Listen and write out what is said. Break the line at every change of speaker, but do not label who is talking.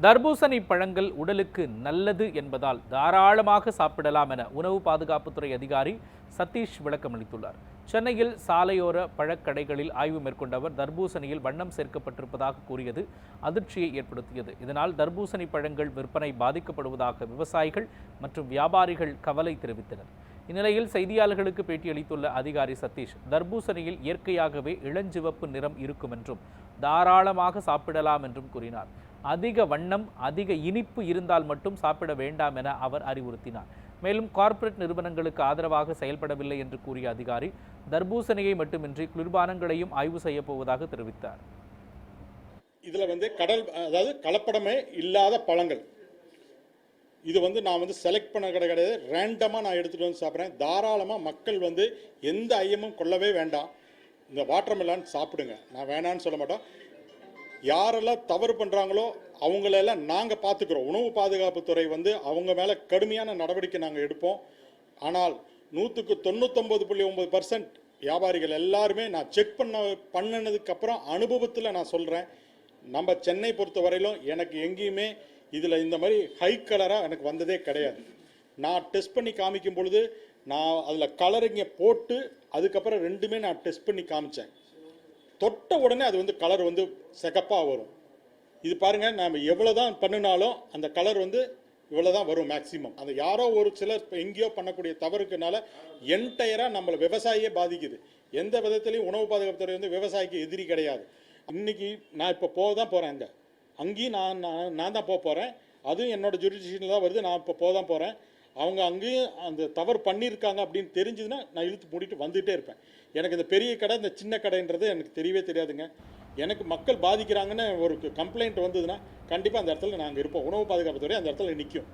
தர்பூசணி பழங்கள் உடலுக்கு நல்லது என்பதால் தாராளமாக சாப்பிடலாம் என உணவு பாதுகாப்புத்துறை அதிகாரி சதீஷ் விளக்கம் அளித்துள்ளார். சென்னையில் சாலையோர பழக்கடைகளில் ஆய்வு மேற்கொண்ட அவர் தர்பூசணியில் வண்ணம் சேர்க்கப்பட்டிருப்பதாக கூறியது அதிர்ச்சியை ஏற்படுத்தியது. இதனால் தர்பூசணி பழங்கள் விற்பனை பாதிக்கப்படுவதாக விவசாயிகள் மற்றும் வியாபாரிகள் கவலை தெரிவித்தனர். இந்நிலையில் செய்தியாளர்களுக்கு பேட்டியளித்துள்ள அதிகாரி சதீஷ், தர்பூசணியில் இயற்கையாகவே இளஞ்சிவப்பு நிறம் இருக்கும் என்றும் தாராளமாக சாப்பிடலாம் என்றும் கூறினார். அதிக வண்ணம், அதிக இனிப்பு இருந்தால் மட்டும் சாப்பிட வேண்டாம் என அவர் அறிவுறுத்தினார். மேலும் கார்ப்பரேட் நிறுவனங்களுக்கு ஆதரவாக செயல்படவில்லை என்று கூறிய அதிகாரி, தர்பூசணியை மட்டுமின்றி குளிர்பானங்களையும் ஆய்வு செய்ய போவதாக தெரிவித்தார்.
இதுல அதாவது கலப்படமே இல்லாத பழங்கள் இது நான் செலக்ட் பண்ண கிடையாது, ரேண்டமாக நான் எடுத்துகிட்டு வந்து சாப்பிட்றேன். தாராளமாக மக்கள் எந்த ஐயமும் கொள்ளவே வேண்டாம். இந்த வாட்டர்மெலான் சாப்பிடுங்க, நான் வேணான்னு சொல்ல மாட்டோம். யாரெல்லாம் தவறு பண்ணுறாங்களோ அவங்களெல்லாம் நாங்கள் பார்த்துக்கிறோம். உணவு பாதுகாப்புத்துறை அவங்க மேலே கடுமையான நடவடிக்கை நாங்கள் எடுப்போம். ஆனால் 99.9% வியாபாரிகள் எல்லாருமே நான் செக் பண்ணினதுக்கப்புறம் அனுபவத்தில் நான் சொல்கிறேன், நம்ம சென்னை பொறுத்த வரையிலும் எனக்கு எங்கேயுமே இதில் இந்த மாதிரி ஹை கலராக எனக்கு வந்ததே கிடையாது. நான் டெஸ்ட் பண்ணி காமிக்கும் பொழுது நான் அதில் கலரிங்கை போட்டு அதுக்கப்புறம் ரெண்டுமே நான் டெஸ்ட் பண்ணி காமிச்சேன். தொட்ட உடனே அது கலர் சிகப்பாக வரும். இது பாருங்கள், நம்ம எவ்வளோ தான் பண்ணினாலும் அந்த கலர் இவ்வளோ தான் வரும் மேக்சிமம். அந்த யாரோ ஒரு சிலர் எங்கேயோ பண்ணக்கூடிய தவறுக்குனால என்டையராக நம்மளை விவசாயியே பாதிக்குது. எந்த விதத்துலையும் உணவு பாதுகாப்புத்துறை விவசாயிக்கு எதிரி கிடையாது. இன்னைக்கு நான் இப்போ தான் போகிறேன், அங்கேயும் நான் தான் போகிறேன். அதுவும் என்னோட ஜுரிடிக்ஷனில் தான் வருது. நான் இப்போ தான் போகிறேன். அவங்க அங்கேயும் அந்த தவறு பண்ணியிருக்காங்க அப்படின்னு தெரிஞ்சதுன்னா நான் இழுத்து மூடிட்டு வந்துகிட்டே இருப்பேன். எனக்கு இந்த பெரிய கடை இந்த சின்ன கடைன்றது எனக்கு தெரியவே தெரியாதுங்க. எனக்கு மக்கள் பாதிக்கிறாங்கன்னு ஒரு கம்ப்ளைண்ட் வந்ததுன்னா கண்டிப்பாக அந்த இடத்துல நாங்கள் இருப்போம். உணவு பாதுகாப்புத்துறை அந்த இடத்துல நிற்கும்.